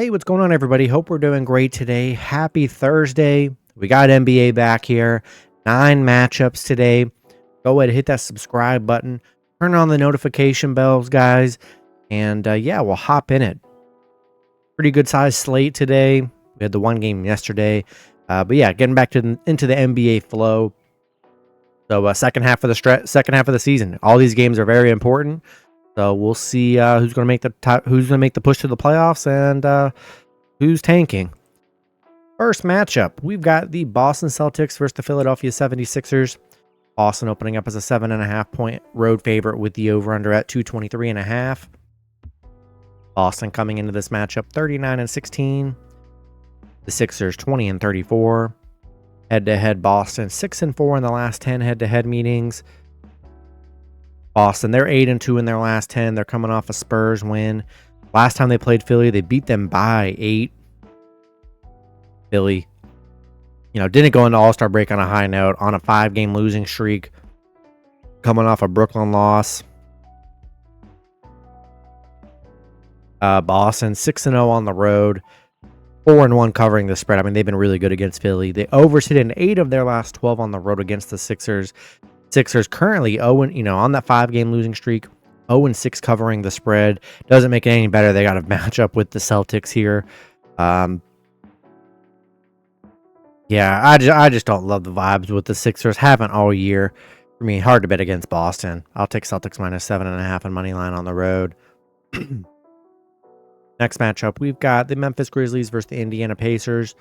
Hey, what's going on, everybody? Hope we're doing great today. Happy Thursday. We got NBA back here. 9 matchups today. Go ahead and hit that subscribe button. Turn on the notification bells, guys. And yeah, we'll hop in it. Pretty good size slate today. We had the one game yesterday. But yeah, getting back into the NBA flow. So second half of the season. All these games are very important. So we'll see who's going to make the push to the playoffs and who's tanking. First matchup, we've got the Boston Celtics versus the Philadelphia 76ers. Boston opening up as a 7.5 point road favorite with the over-under at 223.5. Boston coming into this matchup 39-16. The Sixers 20-34. Head-to-head Boston 6-4 in the last 10 head-to-head meetings. Boston, they're 8-2 in their last 10. They're coming off a Spurs win. Last time they played Philly, they beat them by 8. Philly, didn't go into All-Star break on a high note, on a 5-game losing streak, coming off a Brooklyn loss. Boston 6-0 on the road, 4-1 covering the spread. I mean, they've been really good against Philly. They oversitted 8 of their last 12 on the road against the Sixers. Sixers currently 0, on that 5-game losing streak, 0-6 covering the spread. Doesn't make it any better. They got a matchup with the Celtics here. Yeah, I just don't love the vibes with the Sixers. Haven't all year. For me, hard to bet against Boston. I'll take Celtics minus 7.5 on Moneyline on the road. Next matchup, we've got the Memphis Grizzlies versus the Indiana Pacers.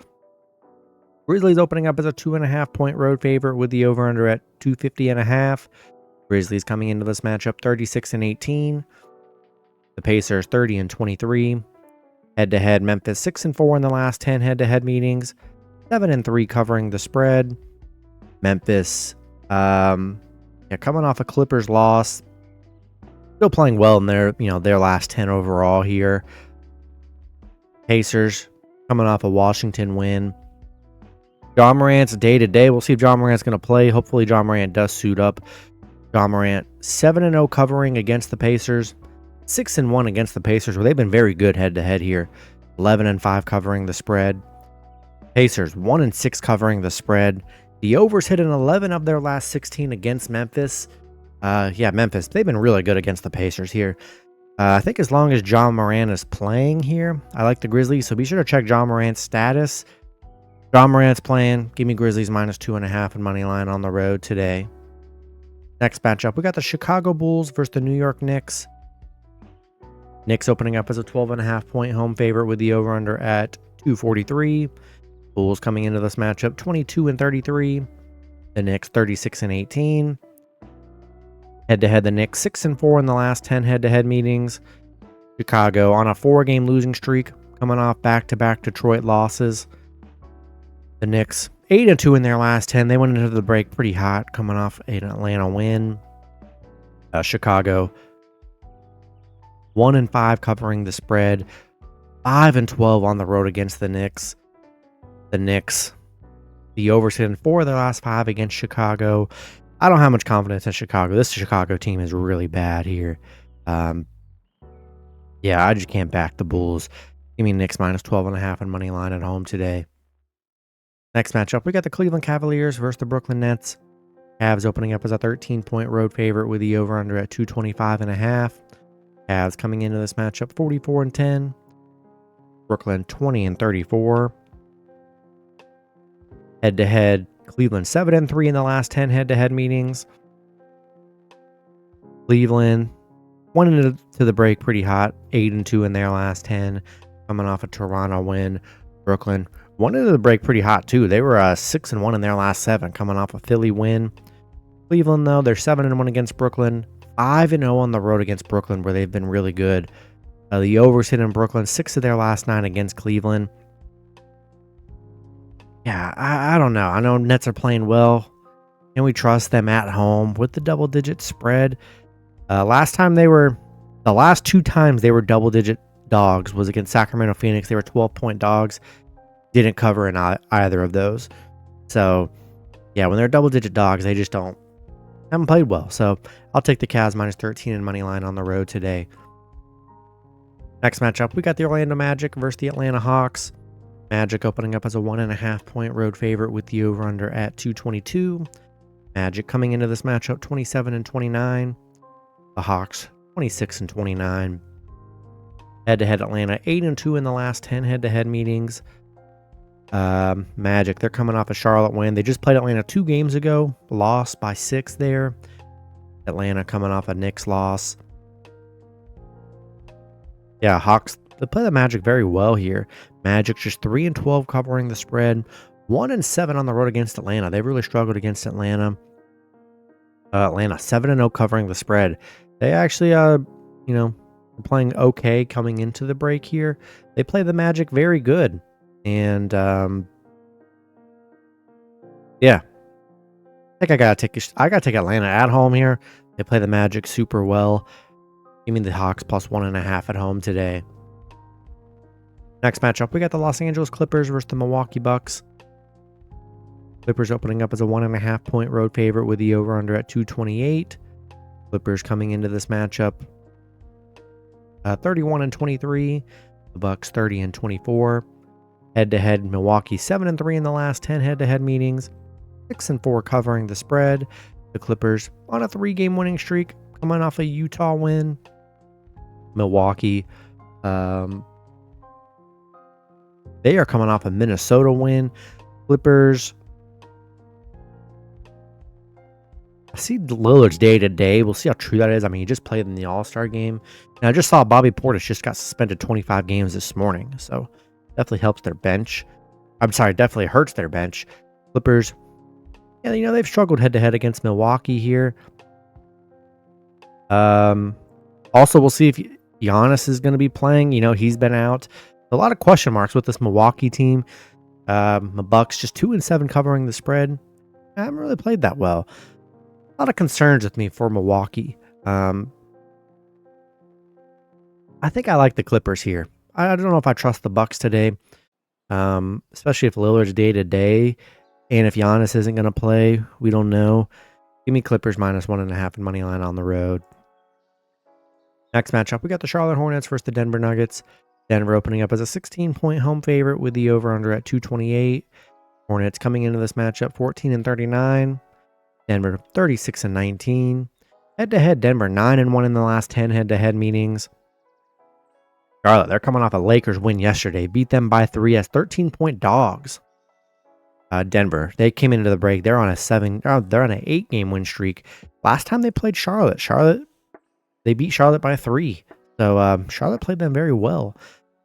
Grizzlies opening up as a 2.5 point road favorite with the over-under at 250.5. Grizzlies coming into this matchup 36-18. The Pacers 30-23. Head-to-head, Memphis 6-4 in the last 10 head-to-head meetings. 7-3 covering the spread. Memphis, coming off a Clippers loss. Still playing well in their last 10 overall here. Pacers coming off a Washington win. Ja Morant's day-to-day. We'll see if Ja Morant's going to play. Hopefully Ja Morant does suit up. Ja Morant 7-0 covering against the Pacers. 6-1 against the Pacers, where they've been very good head-to-head here. 11-5 covering the spread. Pacers 1-6 covering the spread. The overs hit in 11 of their last 16 against Memphis. Memphis, they've been really good against the Pacers here. I think as long as Ja Morant is playing here, I like the Grizzlies, so be sure to check Ja Morant's status. Ja Morant's playing. Give me Grizzlies minus 2.5 and money line on the road today. Next matchup, we got the Chicago Bulls versus the New York Knicks. Knicks opening up as a 12.5 point home favorite with the over-under at 243. Bulls coming into this matchup 22-33. The Knicks 36-18. Head-to-head, the Knicks 6-4 in the last 10 head-to-head meetings. Chicago on a 4-game losing streak, coming off back-to-back Detroit losses. The Knicks 8-2 in their last 10. They went into the break pretty hot, coming off an Atlanta win. Chicago 1-5 covering the spread. 5-12 on the road against the Knicks. The Knicks, the overs in 4 of their last 5 against Chicago. I don't have much confidence in Chicago. This Chicago team is really bad here. I just can't back the Bulls. Give me Knicks minus 12.5 and money line at home today. Next matchup, we got the Cleveland Cavaliers versus the Brooklyn Nets. Cavs opening up as a 13-point road favorite with the over-under at 225.5. Cavs coming into this matchup 44-10. Brooklyn 20-34. Head-to-head, Cleveland 7-3 in the last 10 head-to-head meetings. Cleveland went into the break pretty hot, 8-2 in their last 10, coming off a Toronto win. Brooklyn went into the break pretty hot too. They were 6-1 in their last 7, coming off a Philly win. Cleveland, though, they're 7-1 against Brooklyn, 5-0 on the road against Brooklyn, where they've been really good. The overs hit in Brooklyn, 6 of their last 9 against Cleveland. Yeah, I don't know. I know Nets are playing well. Can we trust them at home with the double-digit spread? The last 2 times they were double-digit dogs was against Sacramento Phoenix. They were 12-point dogs. Didn't cover in either of those. So, yeah, when they're double-digit dogs, they just haven't played well. So, I'll take the Cavs minus 13 and money line on the road today. Next matchup, we got the Orlando Magic versus the Atlanta Hawks. Magic opening up as a 1.5 point road favorite with the over-under at 222. Magic coming into this matchup 27 and 29. The Hawks 26 and 29. Head-to-head Atlanta 8 and 2 in the last 10 head-to-head meetings. Magic, they're coming off a Charlotte win. They just played Atlanta 2 games ago, lost by 6 there. Atlanta coming off a Knicks loss. Yeah, Hawks, they play the Magic very well here. Magic just 3 and 12 covering the spread. 1 and 7 on the road against Atlanta. They've really struggled against Atlanta. Atlanta 7 and 0 covering the spread. They actually, playing okay coming into the break here. They play the Magic very good. And yeah, I think I gotta take Atlanta at home here. They play the Magic super well. Give me the Hawks plus 1.5 at home today. Next matchup, we got the Los Angeles Clippers versus the Milwaukee Bucks. Clippers opening up as a 1.5 point road favorite with the over-under at 228. Clippers coming into this matchup 31 and 23. The Bucks 30 and 24. Head-to-head, Milwaukee 7 and 3 in the last 10 head-to-head meetings. 6 and 4 covering the spread. The Clippers on a 3-game winning streak, coming off a Utah win. Milwaukee, they are coming off a Minnesota win. Clippers, I see Lillard's day-to-day. We'll see how true that is. I mean, he just played in the All-Star game. And I just saw Bobby Portis just got suspended 25 games this morning. So definitely helps their bench. I'm sorry, definitely hurts their bench. Clippers, yeah, they've struggled head-to-head against Milwaukee here. Also, we'll see if Giannis is going to be playing. He's been out. A lot of question marks with this Milwaukee team. The Bucks just 2 and 7 covering the spread. I haven't really played that well. A lot of concerns with me for Milwaukee. I think I like the Clippers here. I don't know if I trust the Bucks today, especially if Lillard's day-to-day, and if Giannis isn't going to play, we don't know. Give me Clippers minus 1.5 in money line on the road. Next matchup, we got the Charlotte Hornets versus the Denver Nuggets. Denver opening up as a 16-point home favorite with the over-under at 228. Hornets coming into this matchup 14 and 39. Denver 36 and 19. Head-to-head, Denver 9 and 1 in the last 10 head-to-head meetings. Charlotte, they're coming off a Lakers win yesterday. Beat them by 3 as 13-point dogs. Denver, they came into the break. They're on an 8-game win streak. Last time they played Charlotte, they beat Charlotte by 3. So Charlotte played them very well.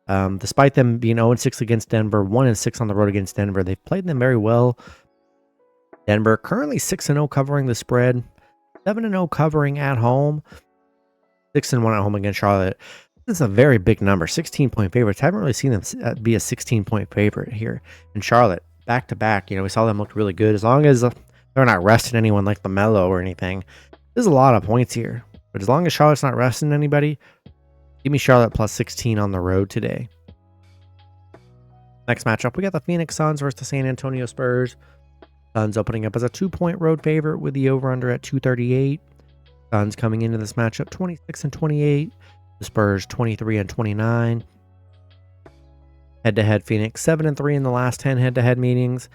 Despite them being 0-6 against Denver, 1-6 on the road against Denver, they've played them very well. Denver currently 6-0 covering the spread, 7-0 covering at home, 6-1 at home against Charlotte. This is a very big number, 16-point favorites. Haven't really seen them be a 16-point favorite here. In Charlotte, back-to-back, we saw them look really good. As long as they're not resting anyone like LaMelo or anything, there's a lot of points here. But as long as Charlotte's not resting anybody, give me Charlotte plus 16 on the road today. Next matchup, we got the Phoenix Suns versus the San Antonio Spurs. Suns opening up as a 2-point road favorite with the over-under at 238. Suns coming into this matchup 26 and 28. The Spurs 23 and 29. Head-to-head, Phoenix 7 and 3 in the last 10 head-to-head meetings.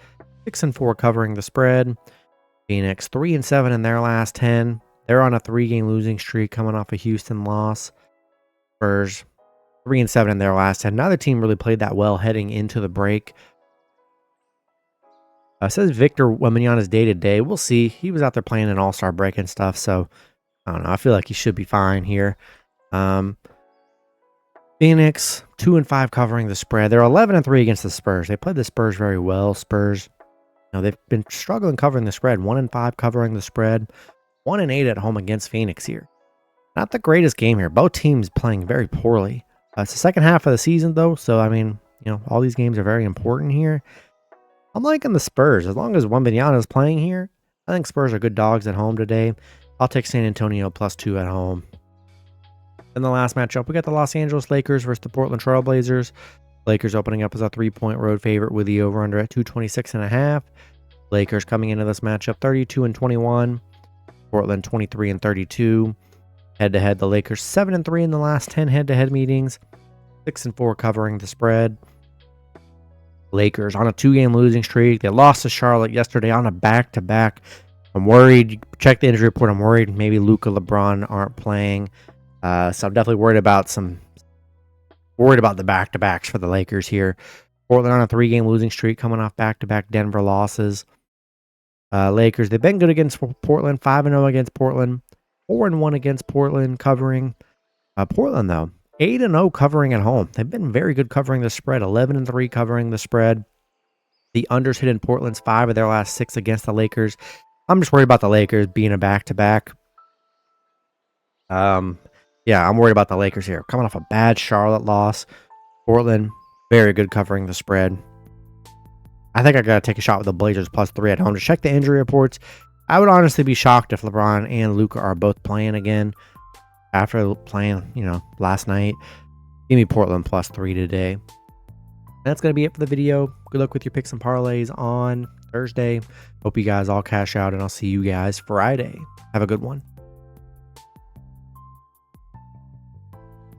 6 and 4 covering the spread. Phoenix 3 and 7 in their last 10. They're on a 3-game losing streak coming off a Houston loss. Spurs 3 and 7 in their last 10. Neither team really played that well heading into the break. Says Victor Wembanyama's day-to-day. We'll see. He was out there playing an all-star break and stuff, so I don't know. I feel like he should be fine here. Phoenix 2 and 5 covering the spread. They're 11 and 3 against the Spurs. They played the Spurs very well. Spurs, they've been struggling covering the spread. 1 and 5 covering the spread. 1 and 8 at home against Phoenix here. Not the greatest game here. Both teams playing very poorly. It's the second half of the season though, so all these games are very important here. I'm liking the Spurs. As long as Wembanyama is playing here, I think Spurs are good dogs at home today. I'll take San Antonio plus 2 at home. In the last matchup, we got the Los Angeles Lakers versus the Portland Trail Blazers. Lakers opening up as a 3-point road favorite with the over-under at 226.5. Lakers coming into this matchup 32 and 21. Portland 23 and 32. Head-to-head, the Lakers 7 and 3 in the last 10 head-to-head meetings. 6-4 covering the spread. Lakers on a 2-game losing streak. They lost to Charlotte yesterday on a back-to-back. I'm worried. Check the injury report. I'm worried maybe Luka, LeBron aren't playing. So I'm definitely worried about the back-to-backs for the Lakers here. Portland on a 3-game losing streak, coming off back-to-back Denver losses. Lakers, they've been good against Portland. 5-0 against Portland. 4-1 against Portland covering. Portland, though, 8-0 covering at home. They've been very good covering the spread. 11-3 covering the spread. The unders hit in Portland's 5 of their last 6 against the Lakers. I'm just worried about the Lakers being a back-to-back. Yeah, I'm worried about the Lakers here. Coming off a bad Charlotte loss. Portland, very good covering the spread. I think I got to take a shot with the Blazers +3 at home. To check the injury reports, I would honestly be shocked if LeBron and Luka are both playing again after playing, last night. Give me Portland +3 today. That's going to be it for the video. Good luck with your picks and parlays on Thursday. Hope you guys all cash out, and I'll see you guys Friday. Have a good one.